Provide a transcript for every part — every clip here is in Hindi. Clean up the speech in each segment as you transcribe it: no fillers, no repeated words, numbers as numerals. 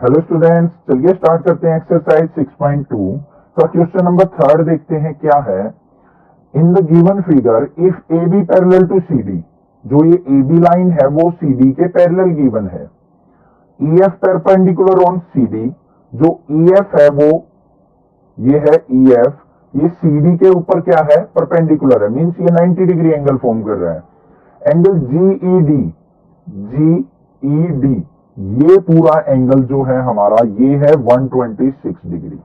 हेलो स्टूडेंट्स, चलिए स्टार्ट करते हैं एक्सरसाइज 6.2 का क्वेश्चन नंबर 3 देखते हैं क्या है। In the given figure if A B parallel to C D, जो ये ए बी लाइन है वो सी डी के पैरेलल गिवन है। E F perpendicular on C D, जो ई एफ है वो ये है ई एफ, ये सी डी के ऊपर क्या है, परपेंडिकुलर है, मीन्स ये 90 डिग्री एंगल फॉर्म कर रहा है। एंगल जी ई डी, ये पूरा एंगल जो है हमारा ये है 126 डिग्री।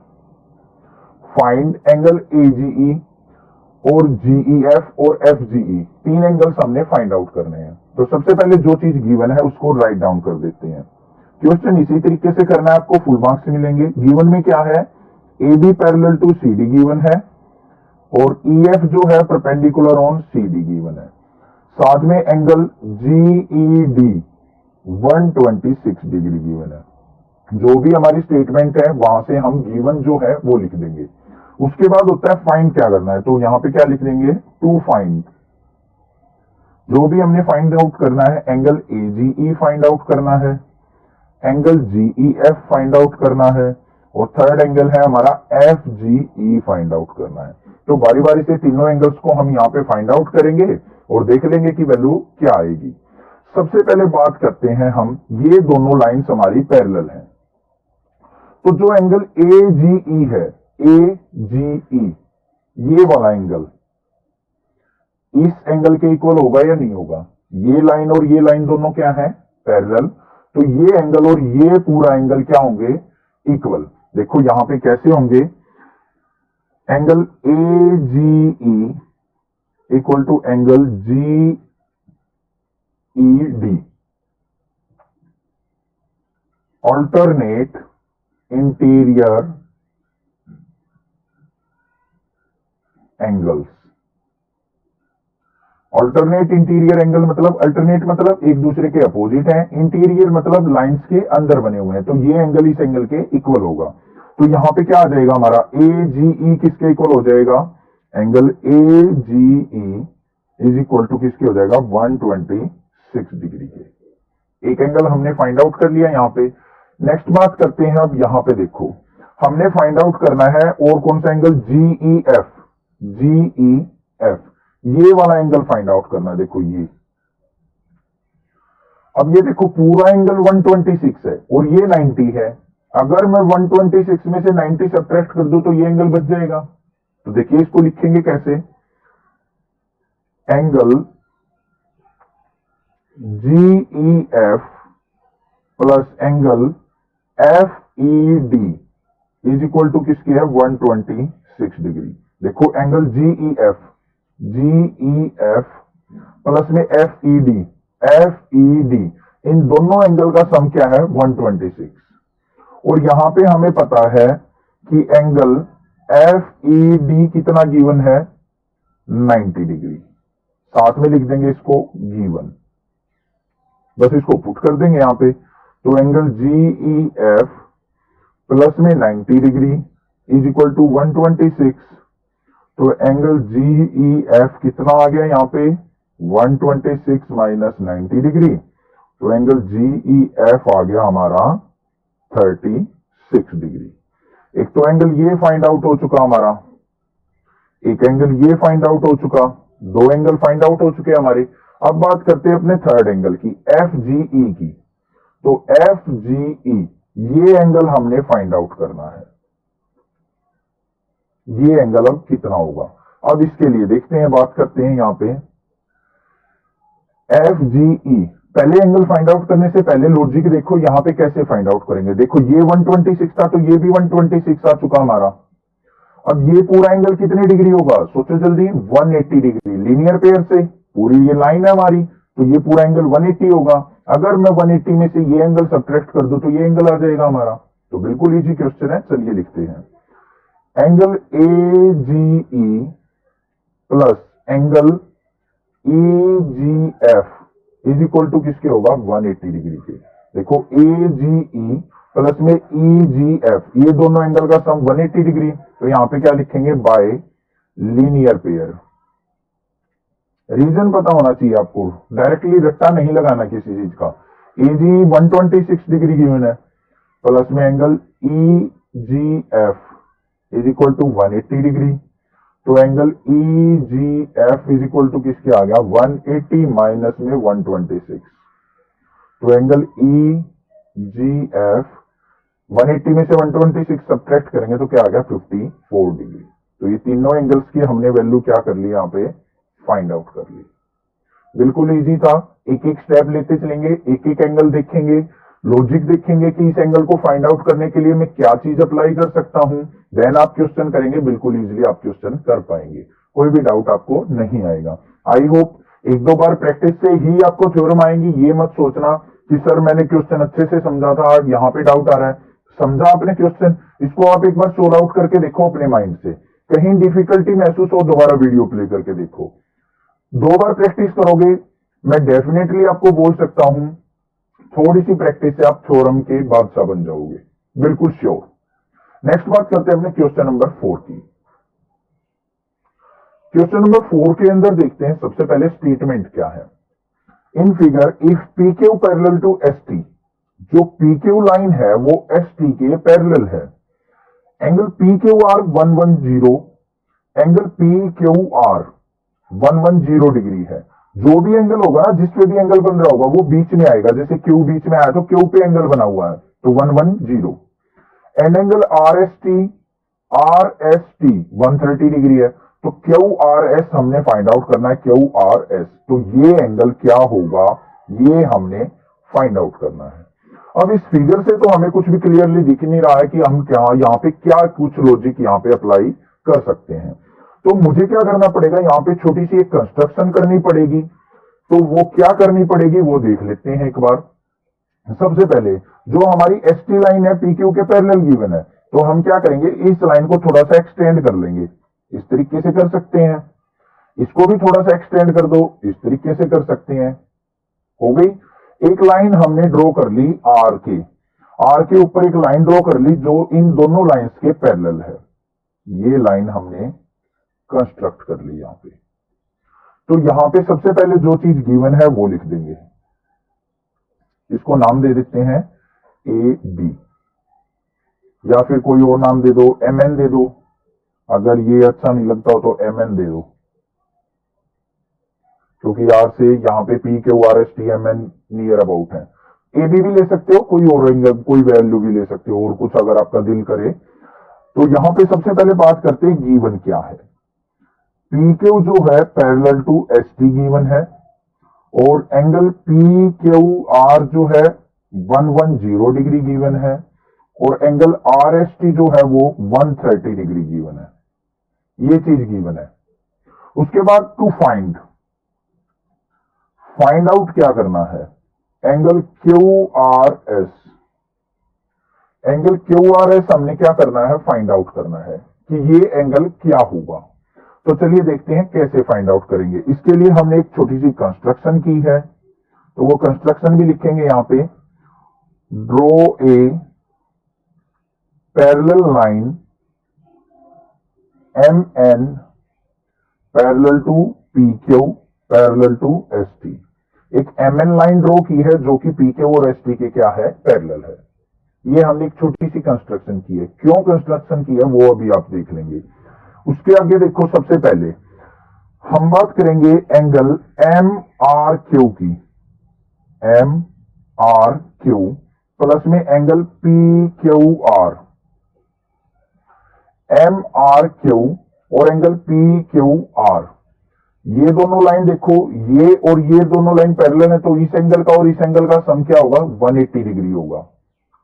फाइंड एंगल एजीई और जीईएफ और एफजीई, तीन एंगल्स हमने फाइंड आउट करने हैं। तो सबसे पहले जो चीज गिवन है उसको राइट डाउन कर देते हैं। क्वेश्चन इसी तरीके से करना है, आपको फुल मार्क्स मिलेंगे। गिवन में क्या है, A B parallel to C D given है और ईएफ जो है perpendicular on C D given है। साथ में एंगल जीईडी 126 डिग्री गिवन है। जो भी हमारी स्टेटमेंट है वहां से हम गिवन जो है वो लिख देंगे। उसके बाद होता है फाइंड क्या करना है, तो यहां पे क्या लिख देंगे, टू फाइंड। जो भी हमने फाइंड आउट करना है, एंगल एजीई फाइंड आउट करना है, एंगल जीईएफ फाइंड आउट करना है और थर्ड एंगल है हमारा एफजीई फाइंड आउट करना है। तो बारी बारी से तीनों एंगल्स को हम यहाँ पे फाइंड आउट करेंगे और देख लेंगे कि वैल्यू क्या आएगी। सबसे पहले बात करते हैं हम, ये दोनों लाइंस हमारी पैरेलल हैं। तो जो एंगल एजीई है, एजीई ये वाला एंगल इस एंगल के इक्वल होगा या नहीं होगा। ये लाइन और ये लाइन दोनों क्या है, पैरेलल। तो ये एंगल और ये पूरा एंगल क्या होंगे, इक्वल। देखो यहां पे कैसे होंगे, angle AGE equal to angle G ED, alternate interior angles. Alternate interior angle मतलब, अल्टरनेट मतलब एक दूसरे के अपोजिट है, इंटीरियर मतलब लाइंस के अंदर बने हुए हैं। तो ये एंगल इस एंगल के इक्वल होगा। तो यहां पे क्या आ जाएगा हमारा, ए जी ई किसके इक्वल हो जाएगा, angle A G E is equal to किसके हो जाएगा, 126 डिग्री के। एक एंगल हमने फाइंड आउट कर लिया यहां पे। नेक्स्ट बात करते हैं, अब यहां पे देखो हमने फाइंड आउट करना है और कौन सा एंगल, जीईएफ। जीईएफ ये वाला एंगल फाइंड आउट करना है। देखो ये, अब ये देखो पूरा एंगल 126 है और ये 90 है। अगर मैं 126 में से 90 सब्ट्रैक्ट कर दूं तो ये एंगल बच जाएगा। तो देखिए इसको लिखेंगे कैसे, angle GEF plus angle FED is equal to किसकी है, 126 डिग्री। देखो एंगल जीईएफ प्लस में एफईडी, एफईडी इन दोनों एंगल का सम क्या है, 126। और यहां पे हमें पता है कि एंगल एफईडी कितना गिवन है, 90 डिग्री। साथ में लिख देंगे इसको गिवन, बस इसको पुट कर देंगे यहां पे। तो एंगल जीईएफ प्लस में 90 डिग्री इज इक्वल टू 126। तो एंगल जीईएफ कितना आ गया यहां पे, 126 माइनस 90 डिग्री। तो एंगल जीईएफ आ गया हमारा 36 डिग्री। एक तो एंगल ये फाइंड आउट हो चुका हमारा, एक एंगल ये फाइंड आउट हो चुका, दो एंगल फाइंड आउट हो चुके हमारे। अब बात करते हैं अपने थर्ड एंगल की, एफजीई की। तो एफजीई ये एंगल हमने फाइंड आउट करना है, ये एंगल अब कितना होगा। अब इसके लिए देखते हैं, बात करते हैं यहां पे एफजीई। पहले एंगल फाइंड आउट करने से पहले लॉजिक देखो यहां पे कैसे फाइंड आउट करेंगे। देखो ये 126 था तो ये भी 126 आ चुका हमारा। अब ये पूरा एंगल कितने डिग्री होगा, सोचो जल्दी, 180 डिग्री। लीनियर पेयर से पूरी ये लाइन है हमारी, तो ये पूरा एंगल 180 होगा। अगर मैं 180 में से ये एंगल सब्ट्रैक्ट कर दूं तो ये एंगल आ जाएगा हमारा। तो बिल्कुल इजी क्वेश्चन है, चलिए लिखते हैं। Angle AGE plus angle EGF is equal to किसके होगा, 180 डिग्री के। देखो एजीई प्लस में ईजीएफ, ये दोनों एंगल का सम 180 डिग्री। तो यहां पे क्या लिखेंगे, बाय लीनियर पेयर। रीजन पता होना चाहिए आपको, डायरेक्टली रट्टा नहीं लगाना किसी चीज का। एजी 126 डिग्री गिवन है, प्लस में angle E G F is equal to 180 degree. तो angle E G F is equal to किसके आ गया 180 माइनस में 126। तो एंगल ई जी एफ 180 में से 126 सब्ट्रैक्ट करेंगे तो क्या आ गया 54 डिग्री। तो ये तीनों एंगल्स की हमने वैल्यू क्या कर ली यहाँ पे फाइंड आउट कर ली। बिल्कुल इजी था, एक एक स्टेप लेते चलेंगे, एक एक एंगल देखेंगे, लॉजिक देखेंगे कि इस एंगल को फाइंड आउट करने के लिए मैं क्या चीज अप्लाई कर सकता हूं, देन आप क्वेश्चन करेंगे, बिल्कुल इजीली आप क्वेश्चन कर पाएंगे, कोई भी डाउट आपको नहीं आएगा। आई होप एक दो बार प्रैक्टिस से ही आपको थ्योरम आएंगी। ये मत सोचना कि सर मैंने क्वेश्चन अच्छे से समझा था, यहाँ पे डाउट आ रहा है। समझा आपने क्वेश्चन, इसको आप एक बार सोल्व आउट करके देखो अपने माइंड से, कहीं डिफिकल्टी महसूस हो दोबारा वीडियो प्ले करके देखो। 2 बार प्रैक्टिस करोगे, मैं डेफिनेटली आपको बोल सकता हूं थोड़ी सी प्रैक्टिस से आप थ्योरम के बादशाह बन जाओगे, बिल्कुल श्योर। नेक्स्ट बात करते हैं अपने क्वेश्चन नंबर 4 की। क्वेश्चन नंबर 4 के अंदर देखते हैं सबसे पहले स्टेटमेंट क्या है। In figure if P Q parallel to S T, जो पी क्यू लाइन है वो एस टी के पैरेलल है। Angle P Q R 110, angle P Q R 110 degree है। जो भी एंगल होगा, जिस पे भी एंगल बन रहा होगा वो बीच में आएगा। जैसे क्यू बीच में आया तो क्यू पे एंगल बना हुआ है तो 110। And angle are S T 130 degree है। तो क्यू आर एस हमने फाइंड आउट करना है, क्यू आर एस। तो ये एंगल क्या होगा ये हमने फाइंड आउट करना है। अब इस फिगर से तो हमें कुछ भी क्लियरली दिख नहीं रहा है कि हम क्या यहाँ पे क्या कुछ लॉजिक यहाँ पे अप्लाई कर सकते हैं। तो मुझे क्या करना पड़ेगा, यहाँ पे छोटी सी एक कंस्ट्रक्शन करनी पड़ेगी। तो वो क्या करनी पड़ेगी वो देख लेते हैं एक बार। सबसे पहले जो हमारी एस टी लाइन है पी क्यू के पैरेलल गिवन है, तो हम क्या करेंगे, इस लाइन को थोड़ा सा एक्सटेंड कर लेंगे। इस तरीके से कर सकते हैं, इसको भी थोड़ा सा एक्सटेंड कर दो, इस तरीके से कर सकते हैं। हो गई एक लाइन हमने ड्रॉ कर ली आर के ऊपर एक लाइन ड्रॉ कर ली जो इन दोनों लाइंस के पैरेलल है। ये लाइन हमने कंस्ट्रक्ट कर ली यहां पे। तो यहां पे सबसे पहले जो चीज गिवन है वो लिख देंगे, इसको नाम दे देते हैं ए बी, या फिर कोई और नाम दे दो, एम एन दे दो। अगर ये अच्छा नहीं लगता हो तो एम एन दे दो, क्योंकि आर से यहां पे P Q R S T M N near about है। ए बी भी ले सकते हो, कोई और कोई वैल्यू भी ले सकते हो, और कुछ अगर आपका दिल करे। तो यहां पे सबसे पहले बात करते हैं गिवन क्या है। पी क्यू जो है parallel to S T given है, और एंगल पी क्यू आर जो है 110 डिग्री गिवन है, और एंगल आर एस टी जो है वो 130 डिग्री गिवन है। ये चीज गिवन है। उसके बाद टू फाइंड आउट क्या करना है, angle Q R S. Angle Q R S हमने क्या करना है, फाइंड आउट करना है कि ये एंगल क्या होगा। तो चलिए देखते हैं कैसे फाइंड आउट करेंगे। इसके लिए हमने एक छोटी सी कंस्ट्रक्शन की है, तो वो कंस्ट्रक्शन भी लिखेंगे यहां पे। Draw a parallel line M N parallel to P Q parallel to S T. एक एम एन लाइन ड्रॉ की है जो कि पी क्यू और एस टी के क्या है, पैरेलल है। ये हमने एक छोटी सी कंस्ट्रक्शन की है। क्यों कंस्ट्रक्शन की है वो अभी आप देख लेंगे। उसके आगे देखो, सबसे पहले हम बात करेंगे एंगल एम आर क्यू की। एम आर क्यू प्लस में angle P Q R. M R Q और एंगल पी क्यू आर, ये दोनों लाइन देखो, ये और ये दोनों लाइन पैरेलल है, तो इस एंगल का और इस एंगल का सम क्या होगा, 180 डिग्री होगा।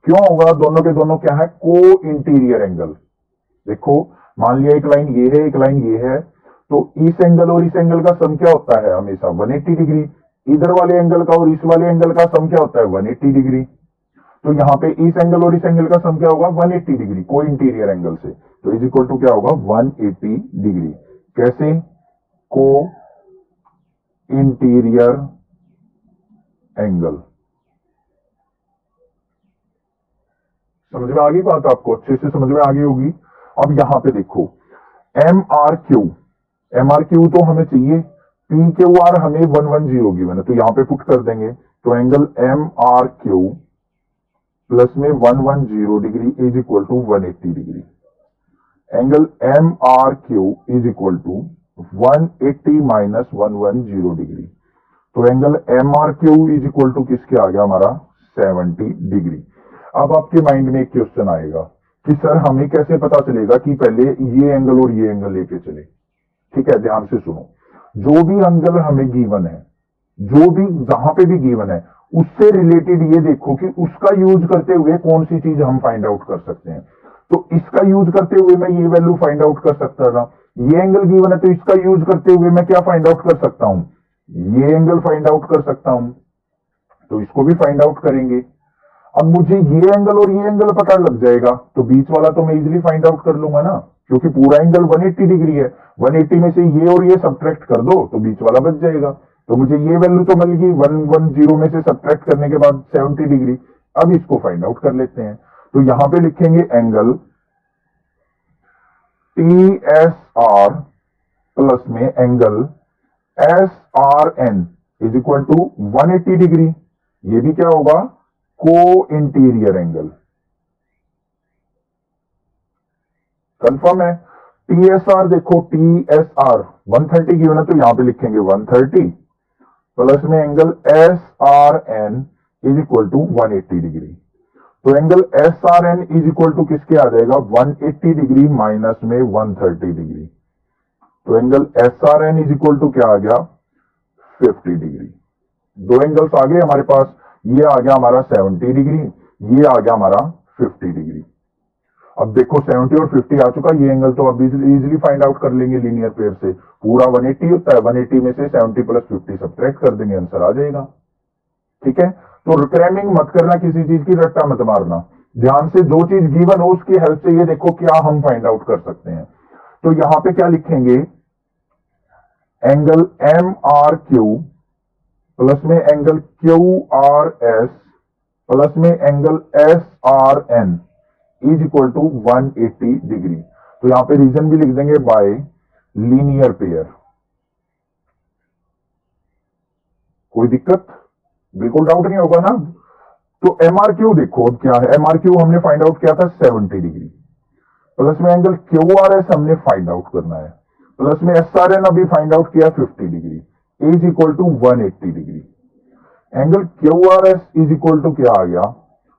क्यों होगा, दोनों के दोनों क्या है, को इंटीरियर एंगल। देखो मान लिया एक लाइन ये है, एक लाइन ये है, तो इस एंगल और इस एंगल का सम क्या होता है हमेशा 180 डिग्री। इधर वाले एंगल का और इस वाले एंगल का सम क्या होता है 180 डिग्री। तो यहां पे इस एंगल और इस एंगल का सम क्या होगा 180 डिग्री को इंटीरियर एंगल से। तो इज इक्वल टू क्या होगा 180 डिग्री। कैसे, को इंटीरियर एंगल। समझ में आ गई बात, आपको अच्छे से समझ में आ गई होगी। अब यहां पे देखो एम आर क्यू तो हमें चाहिए, पी क्यू आर हमें 110 गिवन है, तो यहां पे पुट कर देंगे। तो angle M R Q plus में 110 degree is equal to 180 degree. Angle M R Q is equal to 180 minus 110 degree. तो angle M R Q is equal to किसके आ गया हमारा 70 डिग्री। अब आपके माइंड में एक क्वेश्चन आएगा कि सर हमें कैसे पता चलेगा कि पहले ये एंगल और ये एंगल लेके चले। ठीक है, ध्यान से सुनो। जो भी एंगल हमें गिवन है, जो भी जहां पे भी गिवन है, उससे रिलेटेड ये देखो कि उसका यूज करते हुए कौन सी चीज हम फाइंड आउट कर सकते हैं। तो इसका यूज करते हुए मैं ये वैल्यू फाइंड आउट कर सकता था। ये एंगल गिवन है तो इसका यूज करते हुए मैं क्या फाइंड आउट कर सकता हूं, ये एंगल फाइंड आउट कर सकता हूं। तो इसको भी फाइंड आउट करेंगे। अब मुझे ये एंगल और ये एंगल पता लग जाएगा तो बीच वाला तो मैं इजीली फाइंड आउट कर लूंगा ना, क्योंकि पूरा एंगल 180 डिग्री है। 180 में से ये और ये सब्ट्रैक्ट कर दो तो बीच वाला बच जाएगा। तो मुझे ये वैल्यू तो मिल गई 110 में से सब्ट्रैक्ट करने के बाद 70 डिग्री। अब इसको फाइंड आउट कर लेते हैं। तो यहां पे लिखेंगे एंगल TSR प्लस में angle SRN is equal to 180 degree. ये भी क्या होगा, को इंटीरियर एंगल। कंफर्म है। TSR देखो, TSR 130 की ना, तो यहां पे लिखेंगे 130 प्लस में angle SRN is equal to 180 degree. तो angle SRN is equal to किसके आ जाएगा 180 डिग्री माइनस में 130 डिग्री। तो angle SRN is equal to क्या आ गया 50 डिग्री। दो एंगल्स आ गए हमारे पास। ये आ गया हमारा 70 डिग्री, ये आ गया हमारा 50 डिग्री। अब देखो 70 और 50 आ चुका। ये एंगल तो अब इजीली फाइंड आउट कर लेंगे लीनियर पेयर से। पूरा 180 होता है, 180 में से 70 प्लस 50 सब्ट्रैक्ट कर देंगे, आंसर आ जाएगा। ठीक है, तो क्रैमिंग मत करना, किसी चीज की रट्टा मत मारना। ध्यान से जो चीज गिवन हो उसकी हेल्प से ये देखो क्या हम फाइंड आउट कर सकते हैं। तो यहां पे क्या लिखेंगे, angle M R Q plus में angle Q R S plus में angle S R N is equal to 180 degree. तो यहां पे रीजन भी लिख देंगे बाय लीनियर पेयर। कोई दिक्कत, बिल्कुल डाउट नहीं होगा ना। तो एमआरक्यू देखो अब क्या है। एमआरक्यू हमने फाइंड आउट किया था 70 डिग्री प्लस में एंगल क्यू आर एस हमने फाइंड आउट करना है प्लस में एस आर एन अभी फाइंड आउट किया 50 degree is equal to 180 degree. Angle Q R S is equal to क्या आ गया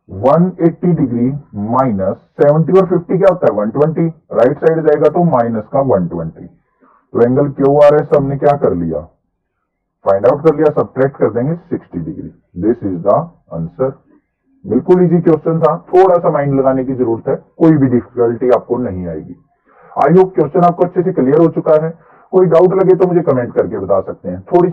180 डिग्री माइनस 70 और 50 क्या होता है 120। राइट साइड जाएगा तो माइनस का 120। तो एंगल क्यू आर एस हमने क्या कर लिया फाइंड आउट कर लिया, सब्ट्रैक्ट कर देंगे 60 degree. This is the answer. बिल्कुल इजी क्वेश्चन था, थोड़ा सा माइंड लगाने की जरूरत है, कोई भी डिफिकल्टी आपको नहीं आएगी। आई होप क्वेश्चन आपको अच्छे से क्लियर हो चुका है। कोई डाउट लगे तो मुझे कमेंट करके बता सकते हैं। थोड़ी सी